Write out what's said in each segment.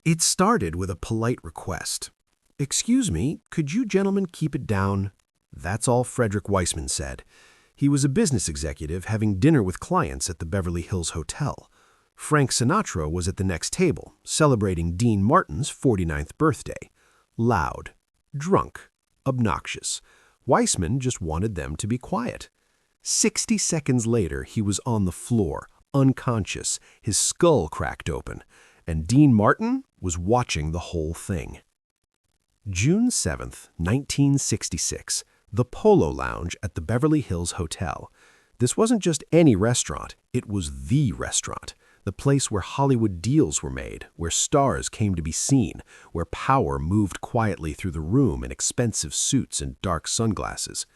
It started with a polite request. "Excuse me, could you gentlemen keep it down?" That's all Frederick Weissman said. He was a business executive having dinner with clients at the Beverly Hills Hotel. Frank Sinatra was at the next table, celebrating Dean Martin's 49th birthday. Loud, drunk, obnoxious. Weissman just wanted them to be quiet. 60 seconds later, he was on the floor, unconscious, his skull cracked open, and Dean Martin was watching the whole thing. June 7th, 1966, the Polo Lounge at the Beverly Hills Hotel. This wasn't just any restaurant, it was the restaurant. The place where Hollywood deals were made, where stars came to be seen, where power moved quietly through the room in expensive suits and dark sunglasses.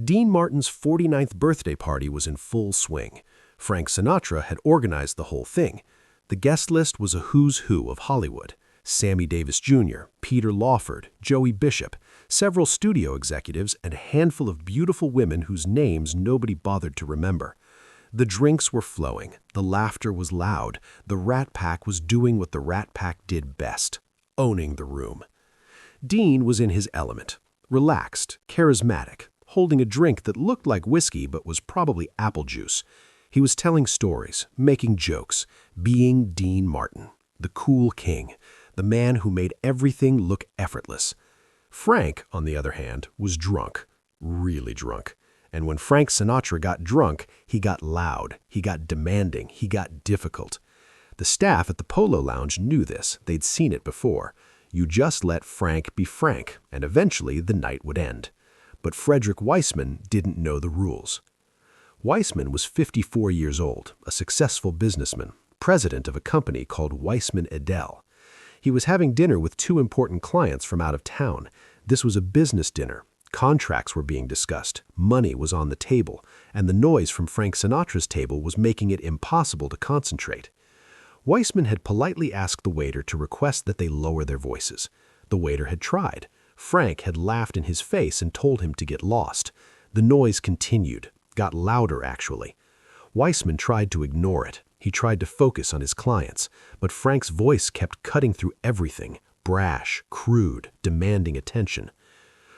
Dean Martin's 49th birthday party was in full swing. Frank Sinatra had organized the whole thing. The guest list was a who's who of Hollywood. Sammy Davis Jr., Peter Lawford, Joey Bishop, several studio executives, and a handful of beautiful women whose names nobody bothered to remember. The drinks were flowing, the laughter was loud, the Rat Pack was doing what the Rat Pack did best, owning the room. Dean was in his element, relaxed, charismatic, holding a drink that looked like whiskey but was probably apple juice. He was telling stories, making jokes, being Dean Martin, the cool king, the man who made everything look effortless. Frank, on the other hand, was drunk, really drunk. And when Frank Sinatra got drunk, he got loud, he got demanding, he got difficult. The staff at the Polo Lounge knew this. They'd seen it before. You just let Frank be Frank, and eventually the night would end. But Frederick Weissman didn't know the rules. Weissman was 54 years old, a successful businessman, president of a company called Weissman Edel. He was having dinner with two important clients from out of town. This was a business dinner. Contracts were being discussed, money was on the table, and the noise from Frank Sinatra's table was making it impossible to concentrate. Weissman had politely asked the waiter to request that they lower their voices. The waiter had tried. Frank had laughed in his face and told him to get lost. The noise continued, got louder actually. Weissman tried to ignore it. He tried to focus on his clients, but Frank's voice kept cutting through everything, brash, crude, demanding attention.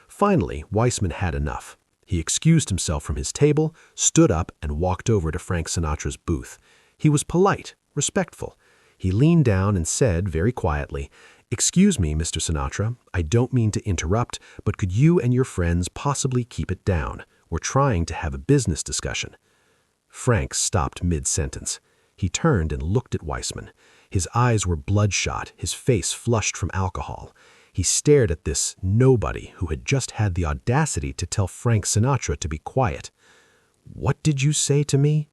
Finally, Weissman had enough. He excused himself from his table, stood up, and walked over to Frank Sinatra's booth. He was polite, respectful. He leaned down and said very quietly, "Excuse me, Mr. Sinatra, I don't mean to interrupt, but could you and your friends possibly keep it down? We're trying to have a business discussion." Frank stopped mid-sentence. He turned and looked at Weissman. His eyes were bloodshot, his face flushed from alcohol. He stared at this nobody who had just had the audacity to tell Frank Sinatra to be quiet. "What did you say to me?"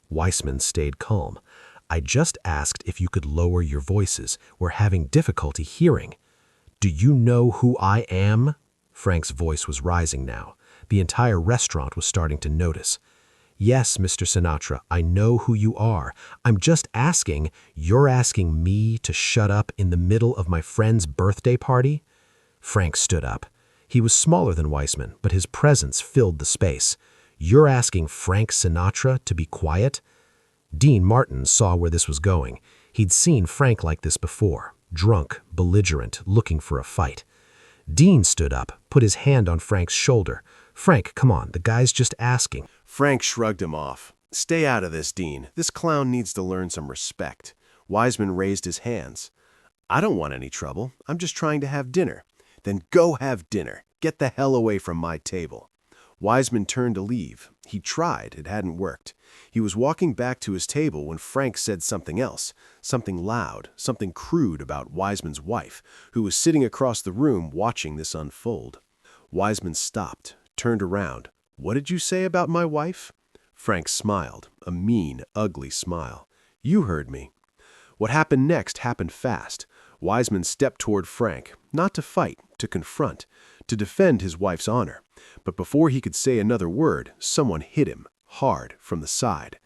Weissman stayed calm. "I just asked if you could lower your voices. We're having difficulty hearing." "Do you know who I am?" Frank's voice was rising now. The entire restaurant was starting to notice. "Yes, Mr. Sinatra, I know who you are. I'm just asking, you're asking me to shut up in the middle of my friend's birthday party?" Frank stood up. He was smaller than Weissman, but his presence filled the space. "You're asking Frank Sinatra to be quiet?" Dean Martin saw where this was going. He'd seen Frank like this before, drunk, belligerent, looking for a fight. Dean stood up, put his hand on Frank's shoulder. "Frank, come on, the guy's just asking." Frank shrugged him off. "Stay out of this, Dean. This clown needs to learn some respect." Weissman raised his hands. "I don't want any trouble. I'm just trying to have dinner." "Then go have dinner. Get the hell away from my table." Weissman turned to leave. He tried. It hadn't worked. He was walking back to his table when Frank said something else, something loud, something crude about Weissman's wife, who was sitting across the room watching this unfold. Weissman stopped, turned around. "What did you say about my wife?" Frank smiled, a mean, ugly smile. "You heard me." What happened next happened fast. Weissman stepped toward Frank, not to fight, to confront, to defend his wife's honor. But before he could say another word, someone hit him, hard, from the side.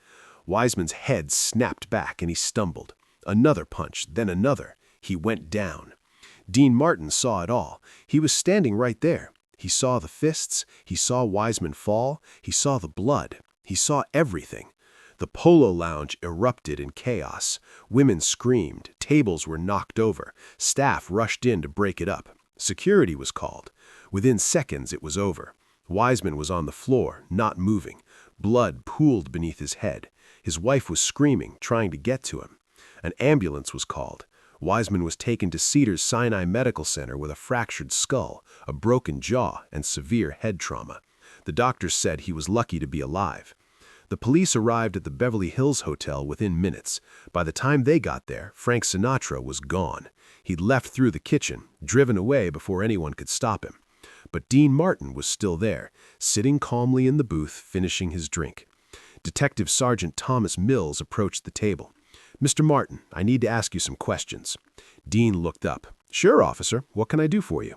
Weissman's head snapped back and he stumbled. Another punch, then another. He went down. Dean Martin saw it all. He was standing right there. He saw the fists, he saw Weissman fall, he saw the blood, he saw everything. The Polo Lounge erupted in chaos. Women screamed, tables were knocked over, staff rushed in to break it up. Security was called. Within seconds it was over. Wiseman was on the floor, not moving. Blood pooled beneath his head. His wife was screaming, trying to get to him. An ambulance was called. Wiseman was taken to Cedars-Sinai Medical Center with a fractured skull, a broken jaw, and severe head trauma. The doctors said he was lucky to be alive. The police arrived at the Beverly Hills Hotel within minutes. By the time they got there, Frank Sinatra was gone. He'd left through the kitchen, driven away before anyone could stop him. But Dean Martin was still there, sitting calmly in the booth, finishing his drink. Detective Sergeant Thomas Mills approached the table. "Mr. Martin, I need to ask you some questions." Dean looked up. "Sure, officer. What can I do for you?"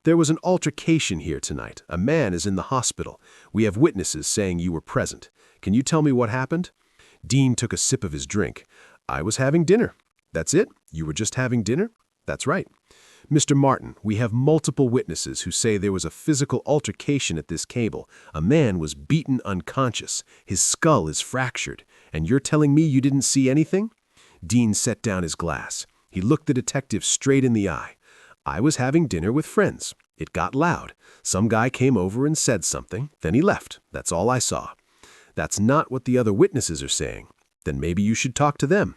"There was an altercation here tonight. A man is in the hospital. We have witnesses saying you were present. Can you tell me what happened?" Dean took a sip of his drink. "I was having dinner." "That's it? You were just having dinner?" "That's right." "Mr. Martin, we have multiple witnesses who say there was a physical altercation at this cable. A man was beaten unconscious. His skull is fractured. And you're telling me you didn't see anything?" Dean set down his glass. He looked the detective straight in the eye. "I was having dinner with friends. It got loud. Some guy came over and said something. Then he left. That's all I saw." "That's not what the other witnesses are saying. Then maybe you should talk to them."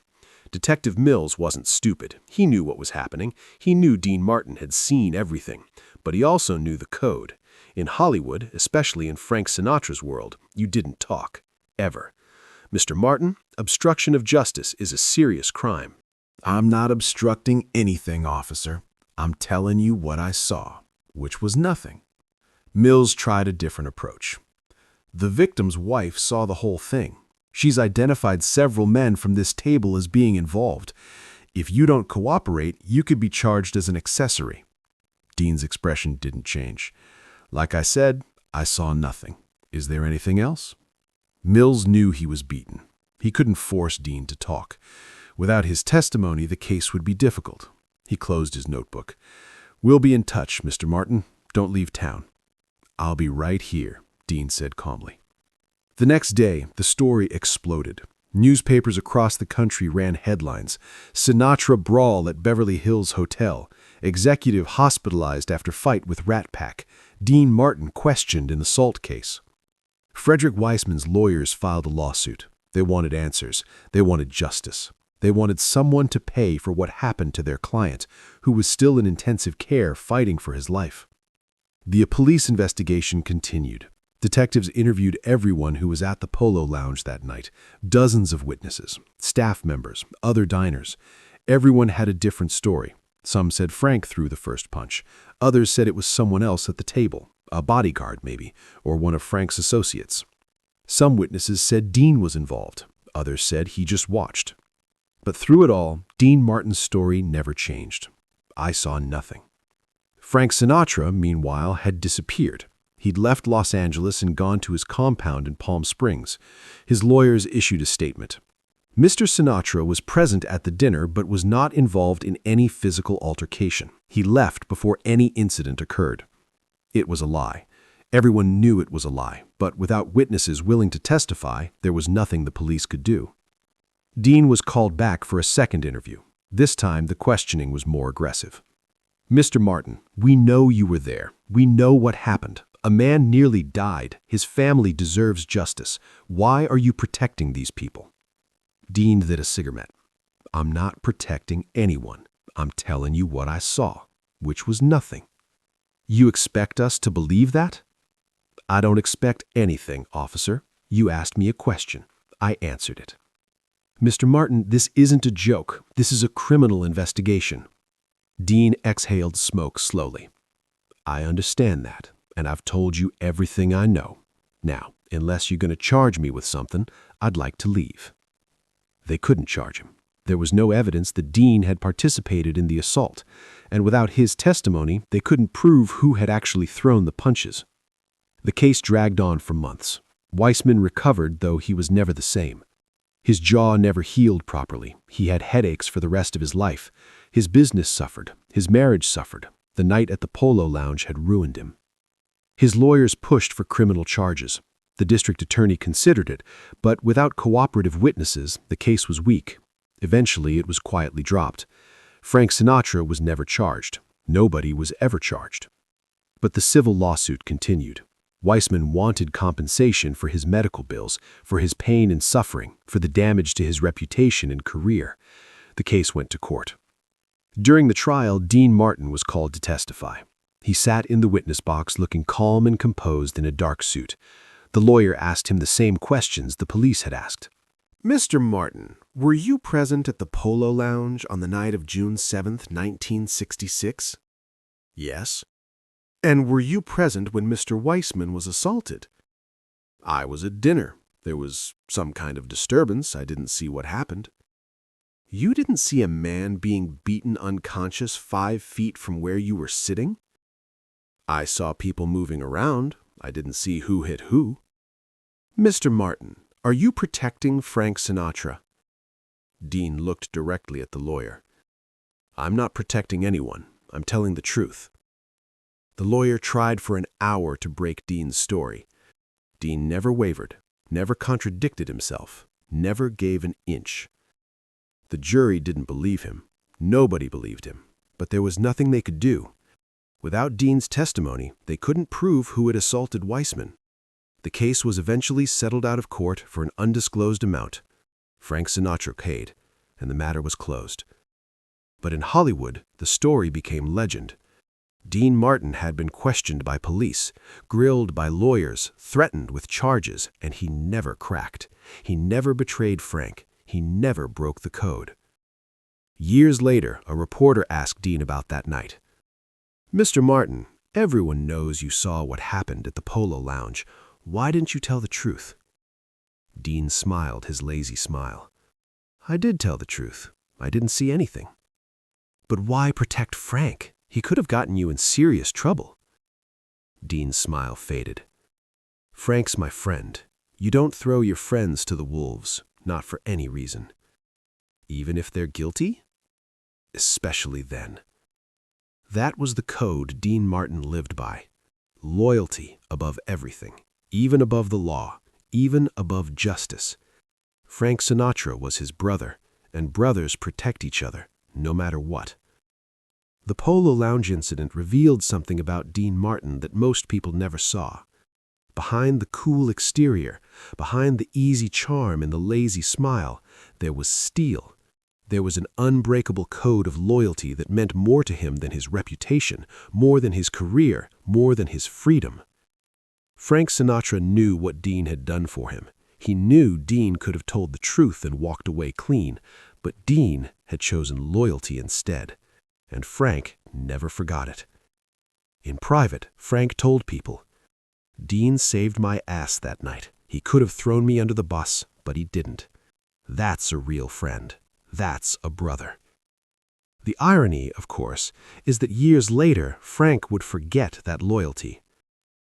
Detective Mills wasn't stupid. He knew what was happening. He knew Dean Martin had seen everything. But he also knew the code. In Hollywood, especially in Frank Sinatra's world, you didn't talk. Ever. "Mr. Martin, obstruction of justice is a serious crime." I'm not obstructing anything, officer. I'm telling you what I saw, which was nothing. Mills tried a different approach. The victim's wife saw the whole thing. She's identified several men from this table as being involved. If you don't cooperate, you could be charged as an accessory. Dean's expression didn't change. "Like I said, I saw nothing. Is there anything else?" Mills knew he was beaten. He couldn't force Dean to talk. Without his testimony, the case would be difficult. He closed his notebook. "We'll be in touch, Mr. Martin. Don't leave town." "I'll be right here," Dean said calmly. The next day, the story exploded. Newspapers across the country ran headlines. Sinatra brawl at Beverly Hills Hotel. Executive hospitalized after fight with Rat Pack. Dean Martin questioned in assault case. Frederick Wiseman's lawyers filed a lawsuit. They wanted answers. They wanted justice. They wanted someone to pay for what happened to their client, who was still in intensive care fighting for his life. The police investigation continued. Detectives interviewed everyone who was at the Polo Lounge that night, dozens of witnesses, staff members, other diners. Everyone had a different story. Some said Frank threw the first punch. Others said it was someone else at the table, a bodyguard maybe, or one of Frank's associates. Some witnesses said Dean was involved. Others said he just watched. But through it all, Dean Martin's story never changed. I saw nothing. Frank Sinatra, meanwhile, had disappeared. He'd left Los Angeles and gone to his compound in Palm Springs. His lawyers issued a statement. Mr. Sinatra was present at the dinner but was not involved in any physical altercation. He left before any incident occurred. It was a lie. Everyone knew it was a lie, but without witnesses willing to testify, there was nothing the police could do. Dean was called back for a second interview. This time, the questioning was more aggressive. "Mr. Martin, we know you were there. We know what happened. A man nearly died. His family deserves justice. Why are you protecting these people?" Dean lit a cigarette. "I'm not protecting anyone. I'm telling you what I saw, which was nothing." "You expect us to believe that?" "I don't expect anything, officer. You asked me a question. I answered it." "Mr. Martin, this isn't a joke. This is a criminal investigation." Dean exhaled smoke slowly. "I understand that, and I've told you everything I know. Now, unless you're going to charge me with something, I'd like to leave." They couldn't charge him. There was no evidence that Dean had participated in the assault, and without his testimony, they couldn't prove who had actually thrown the punches. The case dragged on for months. Wiseman recovered, though he was never the same. His jaw never healed properly. He had headaches for the rest of his life. His business suffered. His marriage suffered. The night at the Polo Lounge had ruined him. His lawyers pushed for criminal charges. The district attorney considered it, but without cooperative witnesses, the case was weak. Eventually, it was quietly dropped. Frank Sinatra was never charged. Nobody was ever charged. But the civil lawsuit continued. Weissman wanted compensation for his medical bills, for his pain and suffering, for the damage to his reputation and career. The case went to court. During the trial, Dean Martin was called to testify. He sat in the witness box looking calm and composed in a dark suit. The lawyer asked him the same questions the police had asked. Mr. Martin, were you present at the Polo Lounge on the night of June 7th, 1966? Yes. And were you present when Mr. Weissman was assaulted? I was at dinner. There was some kind of disturbance. I didn't see what happened. You didn't see a man being beaten unconscious 5 feet from where you were sitting? I saw people moving around. I didn't see who hit who. Mr. Martin, are you protecting Frank Sinatra? Dean looked directly at the lawyer. I'm not protecting anyone. I'm telling the truth. The lawyer tried for an hour to break Dean's story. Dean never wavered, never contradicted himself, never gave an inch. The jury didn't believe him. Nobody believed him. But there was nothing they could do. Without Dean's testimony, they couldn't prove who had assaulted Weissman. The case was eventually settled out of court for an undisclosed amount. Frank Sinatra paid, and the matter was closed. But in Hollywood, the story became legend. Dean Martin had been questioned by police, grilled by lawyers, threatened with charges, and he never cracked. He never betrayed Frank. He never broke the code. Years later, a reporter asked Dean about that night. Mr. Martin, everyone knows you saw what happened at the Polo Lounge. Why didn't you tell the truth? Dean smiled his lazy smile. I did tell the truth. I didn't see anything. But why protect Frank? He could have gotten you in serious trouble. Dean's smile faded. Frank's my friend. You don't throw your friends to the wolves, not for any reason. Even if they're guilty? Especially then. That was the code Dean Martin lived by. Loyalty above everything, even above the law, even above justice. Frank Sinatra was his brother, and brothers protect each other, no matter what. The Polo Lounge incident revealed something about Dean Martin that most people never saw. Behind the cool exterior, behind the easy charm and the lazy smile, there was steel. There was an unbreakable code of loyalty that meant more to him than his reputation, more than his career, more than his freedom. Frank Sinatra knew what Dean had done for him. He knew Dean could have told the truth and walked away clean, but Dean had chosen loyalty instead. And Frank never forgot it. In private, Frank told people, Dean saved my ass that night. He could have thrown me under the bus, but he didn't. That's a real friend. That's a brother. The irony, of course, is that years later, Frank would forget that loyalty.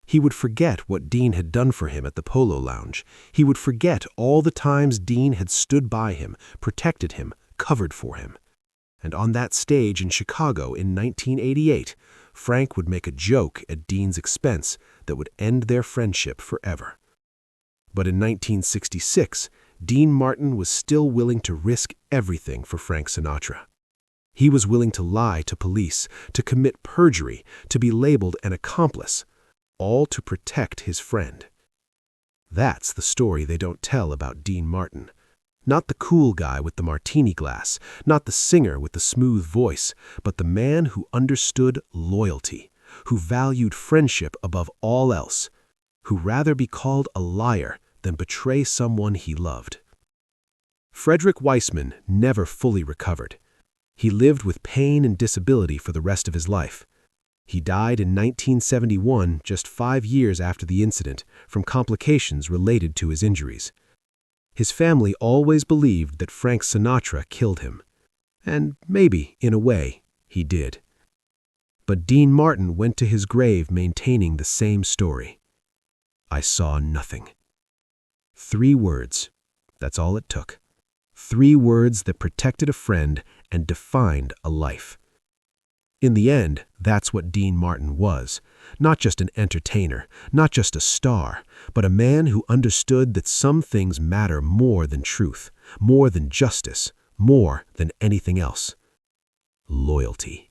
He would forget what Dean had done for him at the Polo Lounge. He would forget all the times Dean had stood by him, protected him, covered for him. And on that stage in Chicago in 1988, Frank would make a joke at Dean's expense that would end their friendship forever. But in 1966, Dean Martin was still willing to risk everything for Frank Sinatra. He was willing to lie to police, to commit perjury, to be labeled an accomplice, all to protect his friend. That's the story they don't tell about Dean Martin. Not the cool guy with the martini glass, not the singer with the smooth voice, but the man who understood loyalty, who valued friendship above all else, who rather be called a liar than betray someone he loved. Frederick Weissman never fully recovered. He lived with pain and disability for the rest of his life. He died in 1971, just 5 years after the incident, from complications related to his injuries. His family always believed that Frank Sinatra killed him. And maybe, in a way, he did. But Dean Martin went to his grave maintaining the same story. I saw nothing. 3 words. That's all it took. 3 words that protected a friend and defined a life. In the end, that's what Dean Martin was. Not just an entertainer, not just a star, but a man who understood that some things matter more than truth, more than justice, more than anything else. Loyalty.